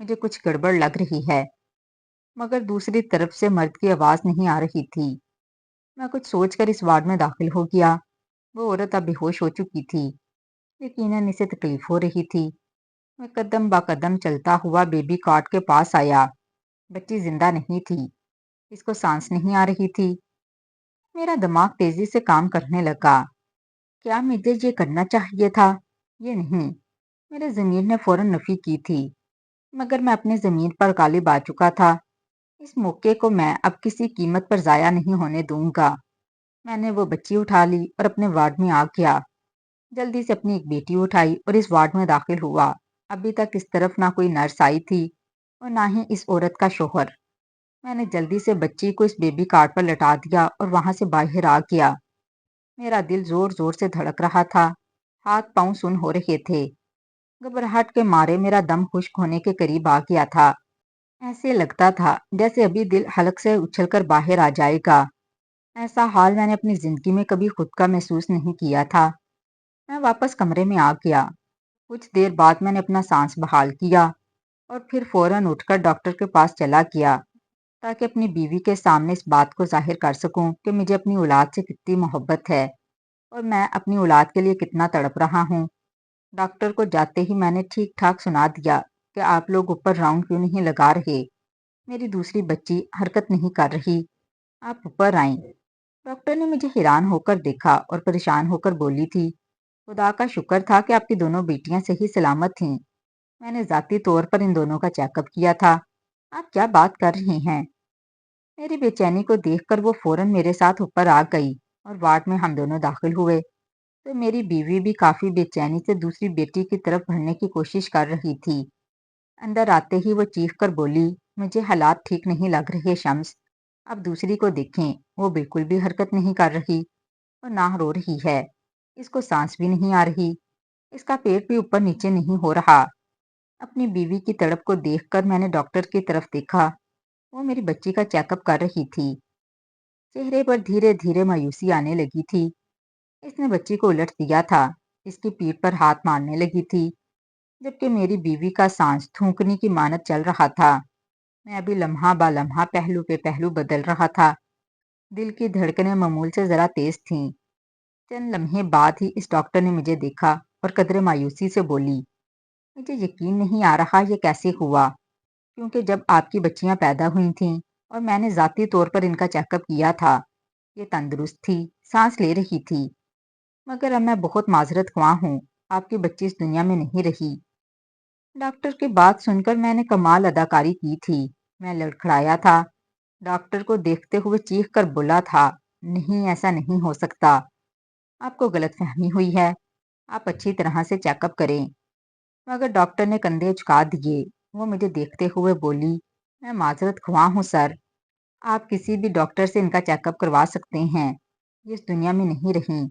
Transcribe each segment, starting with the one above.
مجھے کچھ گڑبڑ لگ رہی ہے، مگر دوسری طرف سے مرد کی آواز نہیں آ رہی تھی۔ میں کچھ سوچ کر اس وارڈ میں داخل ہو گیا۔ وہ عورت اب بے ہوش ہو چکی تھی، یقیناً اسے تکلیف ہو رہی تھی۔ میں قدم با قدم چلتا ہوا بیبی کاٹ کے پاس آیا۔ بچی زندہ نہیں تھی، اس کو سانس نہیں آ رہی تھی۔ میرا دماغ تیزی سے کام کرنے لگا۔ کیا مجھے یہ کرنا چاہیے تھا؟ یہ نہیں، میرے ضمیر نے فوراً نفی کی تھی، مگر میں اپنے ضمیر پر غالب آ چکا تھا۔ اس موقع کو میں اب کسی قیمت پر ضائع نہیں ہونے دوں گا۔ میں نے وہ بچی اٹھا لی اور اپنے وارڈ میں آ گیا۔ جلدی سے اپنی ایک بیٹی اٹھائی اور اس وارڈ میں داخل ہوا۔ ابھی تک اس طرف نہ کوئی نرس آئی تھی اور نہ ہی اس عورت کا شوہر۔ میں نے جلدی سے بچی کو اس بیبی کارٹ پر لٹا دیا اور وہاں سے باہر آ گیا۔ میرا دل زور زور سے دھڑک رہا تھا، ہاتھ پاؤں سن ہو رہے تھے۔ گھبراہٹ کے مارے میرا دم خشک ہونے کے قریب آ گیا تھا۔ ایسے لگتا تھا جیسے ابھی دل حلق سے اچھل کر باہر آ جائے گا۔ ایسا حال میں نے اپنی زندگی میں کبھی خود کا محسوس نہیں کیا تھا۔ میں واپس کمرے میں آ گیا۔ کچھ دیر بعد میں نے اپنا سانس بحال کیا اور پھر فوراً اٹھ کر ڈاکٹر کے پاس چلا گیا تاکہ اپنی بیوی کے سامنے اس بات کو ظاہر کر سکوں کہ مجھے اپنی اولاد سے کتنی محبت ہے اور میں اپنی اولاد کے لیے کتنا تڑپ رہا ہوں۔ ڈاکٹر کو جاتے ہی میں نے ٹھیک ٹھاک سنا دیا کہ آپ لوگ اوپر راؤنڈ کیوں نہیں لگا رہے؟ میری دوسری بچی حرکت نہیں کر رہی، آپ اوپر آئیں۔ ڈاکٹر نے مجھے حیران ہو کر دیکھا اور پریشان ہو کر بولی تھی، خدا کا شکر تھا کہ آپ کی دونوں بیٹیاں صحیح سلامت تھیں۔ میں نے ذاتی طور پر ان دونوں کا چیک اپ کیا تھا۔ آپ کیا بات کر رہی ہیں؟ میری بے چینی کو دیکھ کر وہ فوراً میرے ساتھ اوپر آ گئی اور وارڈ میں ہم دونوں داخل ہوئے تو میری بیوی بھی کافی بے چینی سے دوسری بیٹی کی طرف بڑھنے کی کوشش کر رہی تھی۔ اندر آتے ہی وہ چیخ کر بولی، مجھے حالات ٹھیک نہیں لگ رہے شمس، اب دوسری کو دیکھیں، وہ بالکل بھی حرکت نہیں کر رہی اور نہ رو رہی ہے، اس کو سانس بھی نہیں آ رہی، اس کا پیٹ بھی اوپر نیچے نہیں ہو رہا۔ اپنی بیوی کی تڑپ کو دیکھ کر میں نے ڈاکٹر کی طرف دیکھا، وہ میری بچی کا چیک اپ کر رہی تھی۔ چہرے پر دھیرے دھیرے مایوسی آنے لگی تھی۔ اس نے بچی کو الٹ دیا تھا، اس کی پیٹھ پر ہاتھ مارنے لگی تھی، جبکہ میری بیوی کا سانس تھونکنے کی مانت چل رہا تھا۔ میں ابھی لمحہ با لمحہ پہلو پہ پہلو بدل رہا تھا۔ دل کی دھڑکنیں معمول سے ذرا تیز تھیں۔ چند لمحے بعد ہی اس ڈاکٹر نے مجھے دیکھا اور قدرے مایوسی سے بولی، مجھے یقین نہیں آ رہا یہ کیسے ہوا، کیونکہ جب آپ کی بچیاں پیدا ہوئی تھیں اور میں نے ذاتی طور پر ان کا چیک اپ کیا تھا، یہ تندرست تھی، سانس لے رہی تھی، مگر اب میں بہت معذرت خواہ ہوں، آپ کی بچی اس دنیا میں نہیں رہی۔ ڈاکٹر کی بات سن کر میں نے کمال اداکاری کی تھی، میں لڑکھڑایا تھا، ڈاکٹر کو دیکھتے ہوئے چیخ کر بولا تھا، نہیں ایسا نہیں ہو سکتا، آپ کو غلط فہمی ہوئی ہے، آپ اچھی طرح سے چیک اپ کریں۔ مگر ڈاکٹر نے کندھے جھکا دیے۔ وہ مجھے دیکھتے ہوئے بولی، میں معذرت خواہ ہوں سر، آپ کسی بھی ڈاکٹر سے ان کا چیک اپ کروا سکتے ہیں، یہ اس دنیا میں نہیں رہیں۔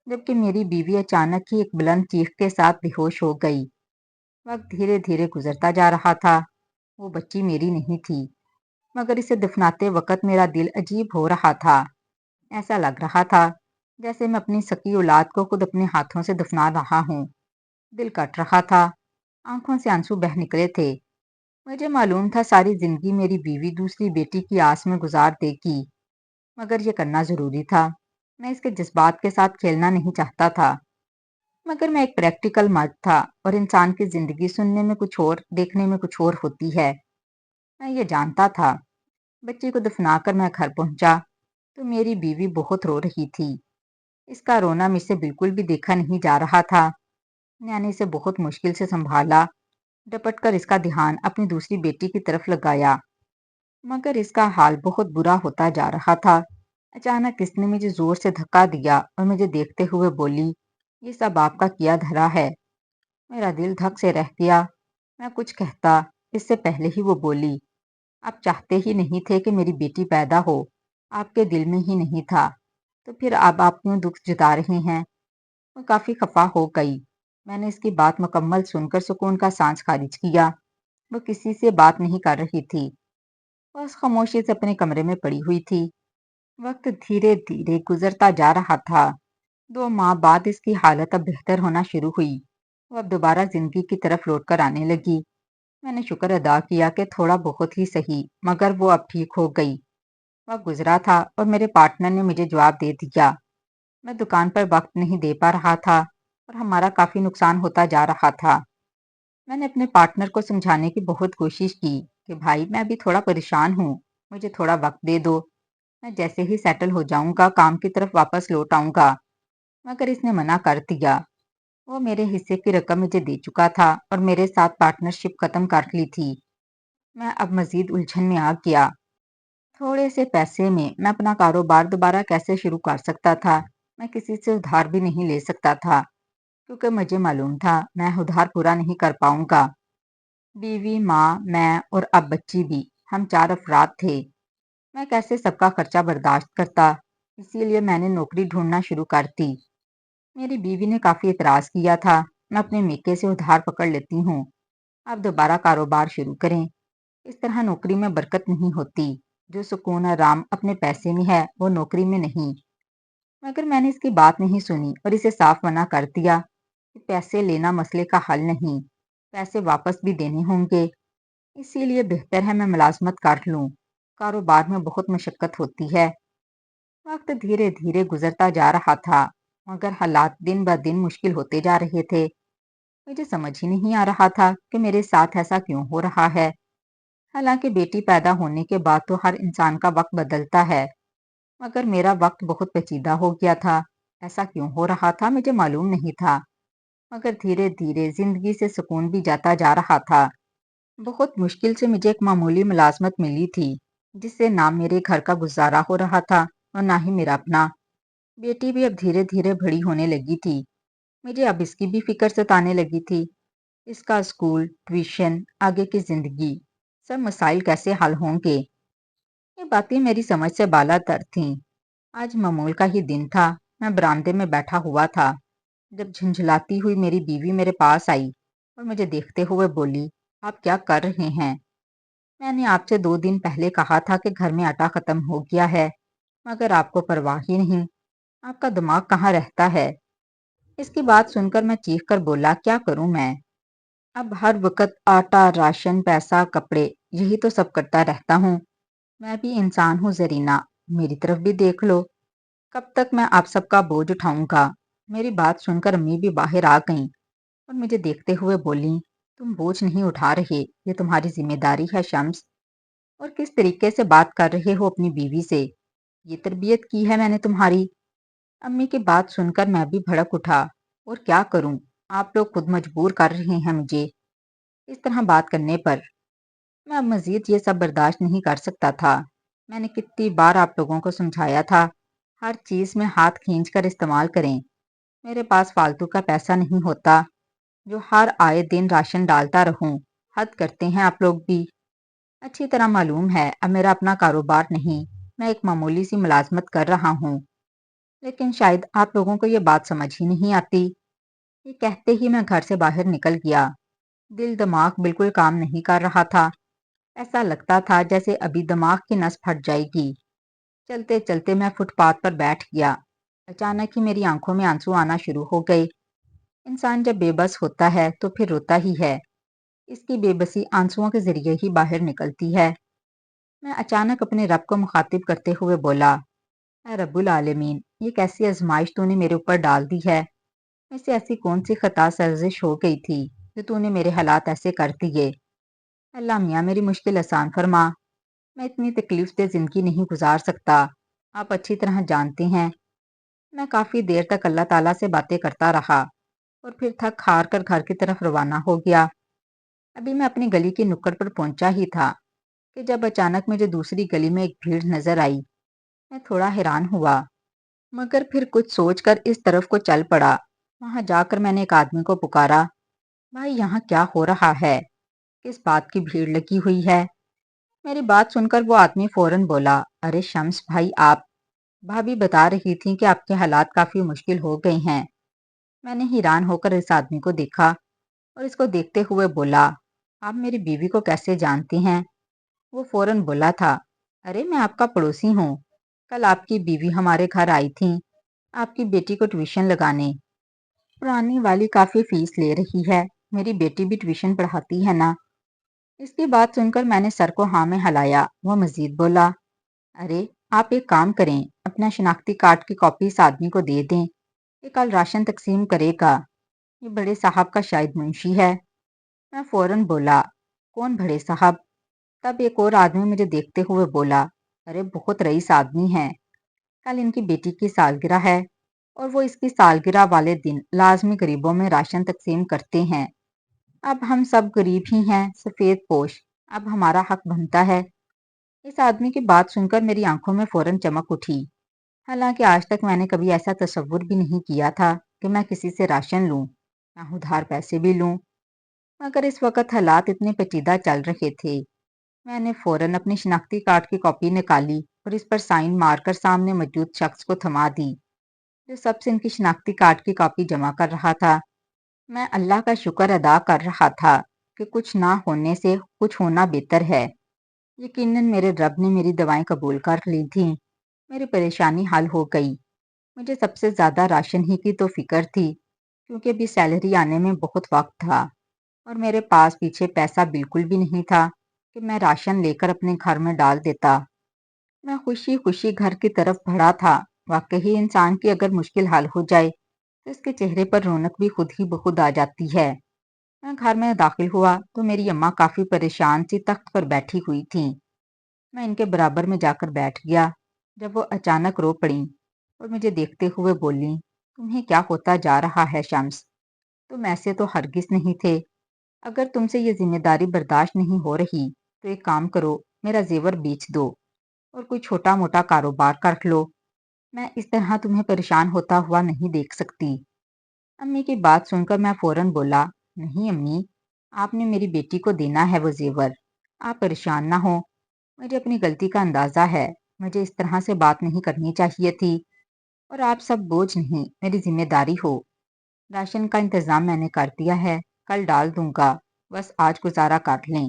جبکہ میری بیوی اچانک ہی ایک بلند چیخ کے ساتھ بے ہوش ہو گئی۔ وقت دھیرے دھیرے گزرتا جا رہا تھا۔ وہ بچی میری نہیں تھی، مگر اسے دفناتے وقت میرا دل عجیب ہو رہا تھا۔ ایسا لگ رہا تھا جیسے میں اپنی سکی اولاد کو خود اپنے ہاتھوں سے دفنا رہا ہوں۔ دل کٹ رہا تھا، آنکھوں سے آنسو بہہ نکلے تھے۔ مجھے معلوم تھا ساری زندگی میری بیوی دوسری بیٹی کی آس میں گزار دے گی، مگر یہ کرنا ضروری تھا۔ میں اس کے جذبات کے ساتھ کھیلنا نہیں چاہتا تھا، مگر میں ایک پریکٹیکل مرد تھا اور انسان کی زندگی سننے میں کچھ اور، دیکھنے میں کچھ اور ہوتی ہے۔ میں یہ جانتا تھا۔ بچی کو دفنا کر میں گھر پہنچا تو میری بیوی بہت رو رہی تھی۔ اس کا رونا مجھ سے بالکل بھی دیکھا نہیں جا رہا تھا۔ میں نے اسے بہت مشکل سے سنبھالا، ڈپٹ کر اس کا دھیان اپنی دوسری بیٹی کی طرف لگایا، مگر اس کا حال بہت برا ہوتا جا رہا تھا۔ اچانک اس نے مجھے زور سے دھکا دیا اور مجھے دیکھتے ہوئے بولی، یہ سب آپ کا کیا دھرا ہے؟ میرا دل دھک سے رہ گیا۔ میں کچھ کہتا اس سے پہلے ہی وہ بولی، آپ چاہتے ہی نہیں تھے کہ میری بیٹی پیدا ہو، آپ کے دل میں ہی نہیں تھا، تو پھر اب آپ کیوں دکھ جتا رہے ہیں؟ وہ کافی خفا ہو گئی۔ میں نے اس کی بات مکمل سن کر سکون کا سانس خارج کیا۔ وہ کسی سے بات نہیں کر رہی تھی، بس خاموشی سے اپنے کمرے میں پڑی ہوئی تھی۔ وقت دھیرے دھیرے گزرتا جا رہا تھا۔ 2 ماہ بعد اس کی حالت اب بہتر ہونا شروع ہوئی۔ وہ اب دوبارہ زندگی کی طرف لوٹ کر آنے لگی۔ میں نے شکر ادا کیا کہ تھوڑا بہت ہی صحیح، مگر وہ اب ٹھیک ہو گئی۔ وقت گزرا تھا اور میرے پارٹنر نے مجھے جواب دے دیا۔ میں دکان پر وقت نہیں دے پا رہا تھا اور ہمارا کافی نقصان ہوتا جا رہا تھا۔ میں نے اپنے پارٹنر کو سمجھانے کی بہت کوشش کی کہ بھائی میں ابھی تھوڑا پریشان ہوں، مجھے تھوڑا وقت دے دو، میں جیسے ہی سیٹل ہو جاؤں گا کام کی طرف واپس لوٹ آؤں گا، مگر اس نے منع کر دیا۔ وہ میرے حصے کی رقم مجھے دے چکا تھا اور میرے ساتھ پارٹنرشپ ختم کر لی تھی۔ میں اب مزید الجھن میں آ گیا۔ تھوڑے سے پیسے میں میں اپنا کاروبار دوبارہ کیسے شروع کر سکتا تھا؟ میں کسی سے ادھار بھی نہیں لے سکتا تھا کیونکہ مجھے معلوم تھا میں ادھار پورا نہیں کر پاؤں گا۔ بیوی، ماں، میں اور اب بچی بھی، ہم 4 افراد تھے۔ میں کیسے سب کا خرچہ برداشت کرتا؟ اسی لیے میں نے نوکری ڈھونڈنا شروع کر دی۔ میری بیوی نے کافی اعتراض کیا تھا۔ میں اپنے میکے سے ادھار پکڑ لیتی ہوں، آپ دوبارہ کاروبار شروع کریں، اس طرح نوکری میں برکت نہیں ہوتی، جو سکون آرام اپنے پیسے میں ہے وہ نوکری میں نہیں۔ مگر میں نے اس کی بات نہیں سنی اور اسے صاف منع کر دیا کہ پیسے لینا مسئلے کا حل نہیں، پیسے واپس بھی دینے ہوں گے، اسی لیے بہتر ہے میں ملازمت کر لوں، کاروبار میں بہت مشقت ہوتی ہے۔ وقت دھیرے دھیرے گزرتا جا رہا تھا مگر حالات دن بہ دن مشکل ہوتے جا رہے تھے۔ مجھے سمجھ ہی نہیں آ رہا تھا کہ میرے ساتھ ایسا کیوں ہو رہا ہے۔ حالانکہ بیٹی پیدا ہونے کے بعد تو ہر انسان کا وقت بدلتا ہے، مگر میرا وقت بہت پیچیدہ ہو گیا تھا۔ ایسا کیوں ہو رہا تھا مجھے معلوم نہیں تھا، مگر دھیرے دھیرے زندگی سے سکون بھی جاتا جا رہا تھا۔ بہت مشکل سے مجھے ایک معمولی ملازمت ملی تھی جس سے نہ میرے گھر کا گزارا ہو رہا تھا اور نہ ہی میرا اپنا۔ بیٹی بھی اب دھیرے دھیرے بڑی ہونے لگی تھی، مجھے اب اس کی بھی فکر ستانے لگی تھی۔ اس کا اسکول، ٹیوشن، آگے کی زندگی، سب مسائل کیسے حل ہوں گے؟ یہ باتیں میری سمجھ سے بالا تر تھیں۔ آج معمول کا ہی دن تھا، میں برآمدے میں بیٹھا ہوا تھا جب جھنجھلاتی ہوئی میری بیوی میرے پاس آئی اور مجھے دیکھتے ہوئے بولی، آپ کیا کر رہے ہیں؟ میں نے آپ سے 2 دن پہلے کہا تھا کہ گھر میں آٹا ختم ہو گیا ہے، مگر آپ کو پرواہ ہی نہیں، آپ کا دماغ کہاں رہتا ہے؟ اس کی بات سن کر میں چیخ کر بولا، کیا کروں میں؟ اب ہر وقت آٹا، راشن، پیسہ، کپڑے، یہی تو سب کرتا رہتا ہوں۔ میں بھی انسان ہوں زرینہ، میری طرف بھی دیکھ لو، کب تک میں آپ سب کا بوجھ اٹھاؤں گا؟ میری بات سن کر امی بھی باہر آ گئیں اور مجھے دیکھتے ہوئے بولیں، تم بوجھ نہیں اٹھا رہے، یہ تمہاری ذمہ داری ہے شمس۔ اور کس طریقے سے بات کر رہے ہو اپنی بیوی سے؟ یہ تربیت کی ہے میں نے تمہاری؟ امی کی بات سن کر میں بھی بھڑک اٹھا، اور کیا کروں، آپ لوگ خود مجبور کر رہے ہیں مجھے اس طرح بات کرنے پر۔ میں اب مزید یہ سب برداشت نہیں کر سکتا تھا۔ میں نے کتنی بار آپ لوگوں کو سمجھایا تھا، ہر چیز میں ہاتھ کھینچ کر استعمال کریں، میرے پاس فالتو کا پیسہ نہیں ہوتا جو ہر آئے دن راشن ڈالتا رہوں، حد کرتے ہیں آپ لوگ بھی۔ اچھی طرح معلوم ہے اب میرا اپنا کاروبار نہیں، میں ایک معمولی سی ملازمت کر رہا ہوں، لیکن شاید آپ لوگوں کو یہ بات سمجھ ہی نہیں آتی۔ یہ کہتے ہی میں گھر سے باہر نکل گیا۔ دل دماغ بالکل کام نہیں کر رہا تھا، ایسا لگتا تھا جیسے ابھی دماغ کی نس پھٹ جائے گی۔ چلتے چلتے میں فٹ پاتھ پر بیٹھ گیا۔ اچانک ہی میری آنکھوں میں آنسو آنا شروع ہو گئے۔ انسان جب بے بس ہوتا ہے تو پھر روتا ہی ہے، اس کی بے بسی آنسوؤں کے ذریعے ہی باہر نکلتی ہے۔ میں اچانک اپنے رب کو مخاطب کرتے ہوئے بولا، اے رب العالمین، یہ کیسی آزمائش تو نے میرے اوپر ڈال دی ہے؟ مجھ سے ایسی کون سی خطا سرزش ہو گئی تھی جو تو نے میرے حالات ایسے کر دیے؟ اللہ میاں میری مشکل آسان فرما، میں اتنی تکلیف دہ زندگی نہیں گزار سکتا، آپ اچھی طرح جانتے ہیں۔ میں کافی دیر تک اللہ تعالیٰ سے باتیں کرتا رہا اور پھر تھک ہار کر گھر کی طرف روانہ ہو گیا۔ ابھی میں اپنی گلی کی نکڑ پر پہنچا ہی تھا کہ جب اچانک مجھے دوسری گلی میں ایک بھیڑ نظر آئی۔ میں تھوڑا حیران ہوا مگر پھر کچھ سوچ کر اس طرف کو چل پڑا۔ وہاں جا کر میں نے ایک آدمی کو پکارا، بھائی یہاں کیا ہو رہا ہے؟ کس بات کی بھیڑ لگی ہوئی ہے؟ میری بات سن کر وہ آدمی فوراً بولا، ارے شمس بھائی، آپ بھابھی بتا رہی تھیں کہ آپ کے حالات کافی مشکل ہو گئے ہیں۔ میں نے حیران ہو کر اس آدمی کو دیکھا اور اس کو دیکھتے ہوئے بولا، آپ میری بیوی کو کیسے جانتے ہیں؟ وہ فوراً بولا تھا، ارے میں آپ کا پڑوسی ہوں، کل آپ کی بیوی ہمارے گھر آئی تھیں آپ کی بیٹی کو ٹیوشن لگانے۔ پرانی والی کافی فیس لے رہی ہے، میری بیٹی بھی ٹیوشن پڑھاتی ہے نا۔ اس کی بات سن کر میں نے سر کو ہاں میں ہلایا۔ وہ مزید بولا، ارے آپ ایک کام کریں، اپنا شناختی کارڈ کی کاپی اس آدمی کو دے دیں، یہ کل راشن تقسیم کرے گا، یہ بڑے صاحب کا شاید منشی ہے۔ میں فوراً بولا، کون بڑے صاحب؟ تب ایک اور آدمی مجھے دیکھتے ہوئے بولا، ارے بہت رئیس آدمی ہیں، کل ان کی بیٹی کی سالگرہ ہے اور وہ اس کی سالگرہ والے دن لازمی غریبوں میں راشن تقسیم کرتے ہیں۔ اب ہم سب غریب ہی ہیں، سفید پوش، اب ہمارا حق بنتا ہے۔ اس آدمی کی بات سن کر میری آنکھوں میں فوراً چمک اٹھی، حالانکہ آج تک میں نے کبھی ایسا تصور بھی نہیں کیا تھا کہ میں کسی سے راشن لوں، میں ادھار پیسے بھی لوں، مگر اس وقت حالات اتنے پیچیدہ چل رہے تھے۔ میں نے فوراً اپنی شناختی کارڈ کی کاپی نکالی اور اس پر سائن مار کر سامنے موجود شخص کو تھما دی، جو سب سے ان کی شناختی کارڈ کی کاپی جمع کر رہا تھا۔ میں اللہ کا شکر ادا کر رہا تھا کہ کچھ نہ ہونے سے کچھ ہونا بہتر ہے۔ یقیناً میرے رب نے میری دعائیں قبول کر لی تھیں، میری پریشانی حل ہو گئی۔ مجھے سب سے زیادہ راشن ہی کی تو فکر تھی، کیونکہ ابھی سیلری آنے میں بہت وقت تھا اور میرے پاس پیچھے پیسہ بالکل بھی نہیں تھا کہ میں راشن لے کر اپنے گھر میں ڈال دیتا۔ میں خوشی خوشی گھر کی طرف بڑھا تھا۔ واقعی انسان کی اگر مشکل حل ہو جائے تو اس کے چہرے پر رونق بھی خود ہی بخود آ جاتی ہے۔ میں گھر میں داخل ہوا تو میری اماں کافی پریشان سی تخت پر بیٹھی ہوئی تھیں۔ میں ان کے برابر میں جا کر بیٹھ گیا جب وہ اچانک رو پڑیں اور مجھے دیکھتے ہوئے بولیں، تمہیں کیا ہوتا جا رہا ہے شمس؟ تم ایسے تو ہرگز نہیں تھے۔ اگر تم سے یہ ذمہ داری برداشت نہیں ہو رہی تو ایک کام کرو، میرا زیور بیچ دو اور کوئی چھوٹا موٹا کاروبار کر لو، میں اس طرح تمہیں پریشان ہوتا ہوا نہیں دیکھ سکتی۔ امی کی بات سن کر میں فوراً بولا، نہیں امی، آپ نے میری بیٹی کو دینا ہے وہ زیور، آپ پریشان نہ ہو، مجھے اپنی غلطی کا اندازہ ہے، مجھے اس طرح سے بات نہیں کرنی چاہیے تھی، اور آپ سب بوجھ نہیں، میری ذمہ داری ہو۔ راشن کا انتظام میں نے کر دیا ہے، کل ڈال دوں گا، بس آج گزارا کر لیں۔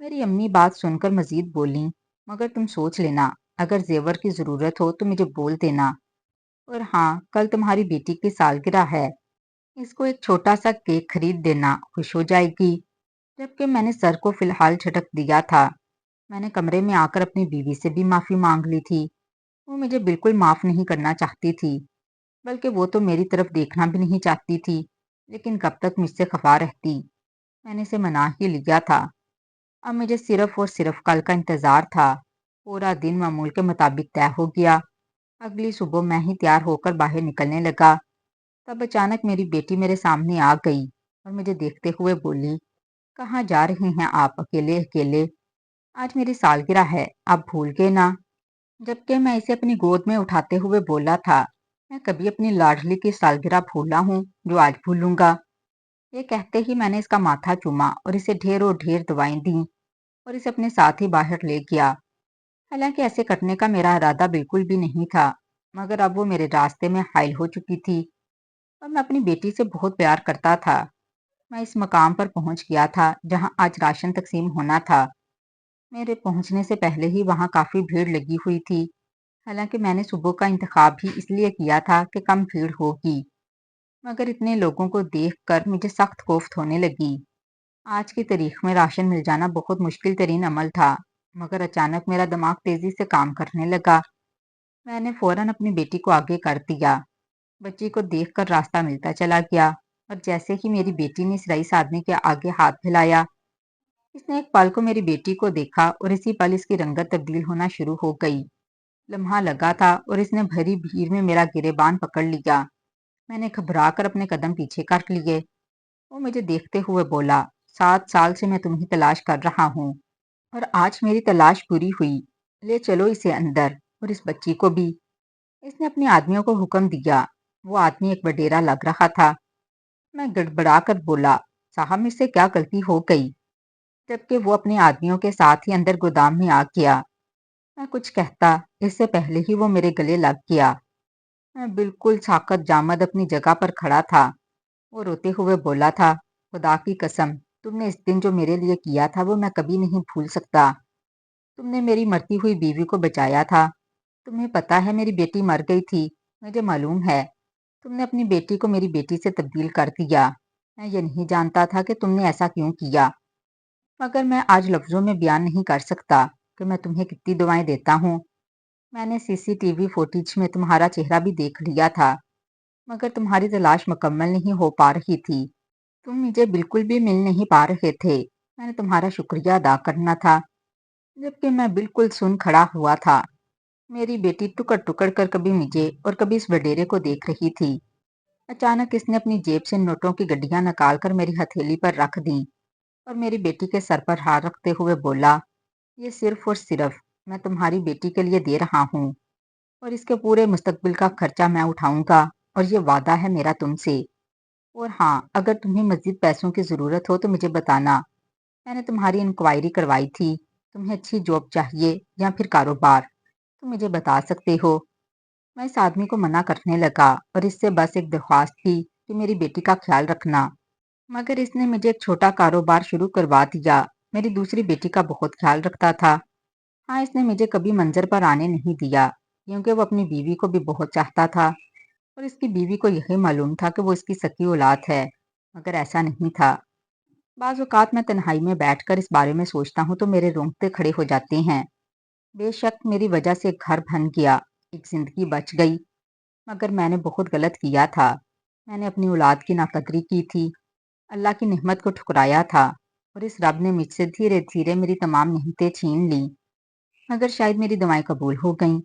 میری امی بات سن کر مزید بولیں، مگر تم سوچ لینا، اگر زیور کی ضرورت ہو تو مجھے بول دینا، اور ہاں کل تمہاری بیٹی کی سالگرہ ہے، اس کو ایک چھوٹا سا کیک خرید دینا، خوش ہو جائے گی۔ جبکہ میں نے سر کو فی الحال جھٹک دیا تھا۔ میں نے کمرے میں آ کر اپنی بیوی سے بھی معافی مانگ لی تھی، وہ مجھے بالکل معاف نہیں کرنا چاہتی تھی، بلکہ وہ تو میری طرف دیکھنا بھی نہیں چاہتی تھی، لیکن کب تک مجھ سے خفا رہتی، میں نے اسے منا ہی لیا تھا۔ اب مجھے صرف اور صرف کل کا انتظار تھا۔ پورا دن معمول کے مطابق طے ہو گیا۔ اگلی صبح میں ہی تیار ہو کر باہر نکلنے لگا، تب اچانک میری بیٹی میرے سامنے آ گئی اور مجھے دیکھتے ہوئے بولی، کہاں جا رہے ہیں آپ اکیلے اکیلے؟ آج میری سالگرہ ہے، آپ بھول گئے نا؟ جبکہ میں اسے اپنی گود میں اٹھاتے ہوئے بولا تھا، میں کبھی اپنی لاڈلی کی سالگرہ بھولا ہوں جو آج بھولوں گا؟ یہ کہتے ہی میں نے اس کا ماتھا چوما اور اسے ڈھیر اور ڈھیر دعائیں دیں اور اسے اپنے ساتھ ہی باہر لے گیا۔ حالانکہ ایسے کرنے کا میرا ارادہ بالکل بھی نہیں تھا، مگر اب وہ میرے راستے میں حائل ہو چکی تھی اور میں اپنی بیٹی سے بہت پیار کرتا تھا۔ میں اس مقام پر پہنچ گیا تھا جہاں آج راشن تقسیم ہونا تھا۔ میرے پہنچنے سے پہلے ہی وہاں کافی بھیڑ لگی ہوئی تھی، حالانکہ میں نے صبح کا انتخاب بھی اس لیے کیا تھا کہ کم بھیڑ ہوگی، مگر اتنے لوگوں کو دیکھ کر مجھے سخت کوفت ہونے لگی۔ آج کی تاریخ میں راشن مل جانا بہت مشکل ترین عمل تھا، مگر اچانک میرا دماغ تیزی سے کام کرنے لگا۔ میں نے فوراً اپنی بیٹی کو آگے کر دیا، بچی کو دیکھ کر راستہ ملتا چلا گیا، اور جیسے ہی میری بیٹی نے اس رئیس آدمی کے آگے ہاتھ پھیلایا، اس نے ایک پل کو میری بیٹی کو دیکھا اور اسی پل اس کی رنگت تبدیل ہونا شروع ہو گئی۔ لمحہ لگا تھا اور اس نے بھری بھیڑ میں میرا گریبان پکڑ لیا۔ میں نے گھبرا کر اپنے قدم پیچھے کر لیے۔ وہ مجھے دیکھتے ہوئے بولا، 7 سال سے میں تمہیں تلاش کر رہا ہوں اور آج میری تلاش پوری ہوئی، لے چلو اسے اندر اور اس بچی کو بھی۔ اس نے اپنے آدمیوں کو حکم دیا۔ وہ آدمی ایک وڈیرا لگ رہا تھا۔ میں گڑبڑا کر بولا، صاحب مجھ سے کیا غلطی ہو گئی؟ جبکہ وہ اپنے آدمیوں کے ساتھ ہی اندر گودام میں آ گیا۔ میں کچھ کہتا اس سے پہلے ہی وہ میرے گلے لگ گیا۔ میں بالکل ساکت جامد اپنی جگہ پر کھڑا تھا۔ وہ روتے ہوئے بولا تھا، خدا کی قسم، تم نے اس دن جو میرے لیے کیا تھا وہ میں کبھی نہیں بھول سکتا۔ تم نے میری مرتی ہوئی بیوی کو بچایا تھا۔ تمہیں پتا ہے میری بیٹی مر گئی تھی، مجھے معلوم ہے۔ تم نے اپنی بیٹی کو میری بیٹی سے تبدیل کر دیا۔ میں یہ نہیں جانتا تھا کہ تم نے ایسا کیوں کیا، مگر میں آج لفظوں میں بیان نہیں کر سکتا کہ میں تمہیں کتنی دعائیں دیتا ہوں۔ میں نے CCTV فوٹیج میں تمہارا چہرہ بھی دیکھ لیا تھا، مگر تمہاری تلاش مکمل نہیں ہو پا رہی تھی۔ تم مجھے بالکل بھی مل نہیں پا رہے تھے۔ میں نے تمہارا شکریہ ادا کرنا تھا، جبکہ میں بالکل سن کھڑا ہوا تھا۔ میری بیٹی ٹکڑ ٹکڑ کر کبھی مجھے اور کبھی اس وڈیرے کو دیکھ رہی تھی۔ اچانک اس نے اپنی جیب سے نوٹوں کی گڈیاں نکال کر میری ہتھیلی پر رکھ دیں اور میری بیٹی کے سر پر ہاتھ رکھتے ہوئے بولا، یہ صرف اور صرف میں تمہاری بیٹی کے لیے دے رہا ہوں، اور اس کے پورے مستقبل کا خرچہ میں اٹھاؤں گا، اور یہ وعدہ ہے میرا تم سے۔ اور ہاں، اگر تمہیں مزید پیسوں کی ضرورت ہو تو مجھے بتانا۔ میں نے تمہاری انکوائری کروائی تھی۔ تمہیں اچھی جاب چاہیے یا پھر کاروبار، تم مجھے بتا سکتے ہو۔ میں اس آدمی کو منع کرنے لگا اور اس سے بس ایک درخواست کی کہ میری بیٹی کا خیال رکھنا، مگر اس نے مجھے ایک چھوٹا کاروبار شروع کروا دیا۔ میری دوسری بیٹی کا بہت خیال رکھتا تھا۔ ہاں، اس نے مجھے کبھی منظر پر آنے نہیں دیا، کیونکہ وہ اپنی بیوی کو بھی بہت چاہتا تھا، اور اس کی بیوی کو یہی معلوم تھا کہ وہ اس کی سکی اولاد ہے، مگر ایسا نہیں تھا۔ بعض اوقات میں تنہائی میں بیٹھ کر اس بارے میں سوچتا ہوں تو میرے رونگٹے کھڑے ہو جاتے ہیں۔ بے شک میری وجہ سے ایک گھر بن گیا، ایک زندگی بچ گئی، مگر میں نے بہت غلط کیا تھا۔ میں نے اپنی اولاد کی ناقدری کی تھی، اللہ کی نعمت کو ٹھکرایا تھا، اور اس رب نے مجھ سے دھیرے دھیرے میری تمام نعمتیں چھین لیں۔ مگر شاید میری دعائیں قبول ہو گئیں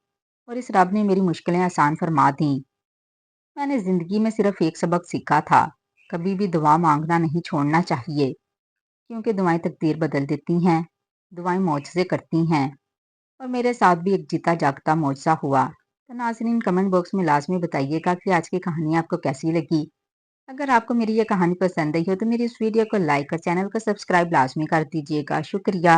اور اس رب نے میری مشکلیں آسان فرما دیں۔ میں نے زندگی میں صرف ایک سبق سیکھا تھا، کبھی بھی دعا مانگنا نہیں چھوڑنا چاہیے، کیونکہ دعائیں تقدیر بدل دیتی ہیں، دعائیں معجزے کرتی ہیں، اور میرے ساتھ بھی ایک جیتا جاگتا معجزہ ہوا۔ تو ناظرین، کمنٹ باکس میں لازمی بتائیے گا کہ آج کی کہانی آپ کو کیسی لگی۔ اگر آپ کو میری یہ کہانی پسند آئی ہو تو میری اس ویڈیو کو لائک اور چینل کو سبسکرائب لازمی کر دیجیے گا۔ شکریہ۔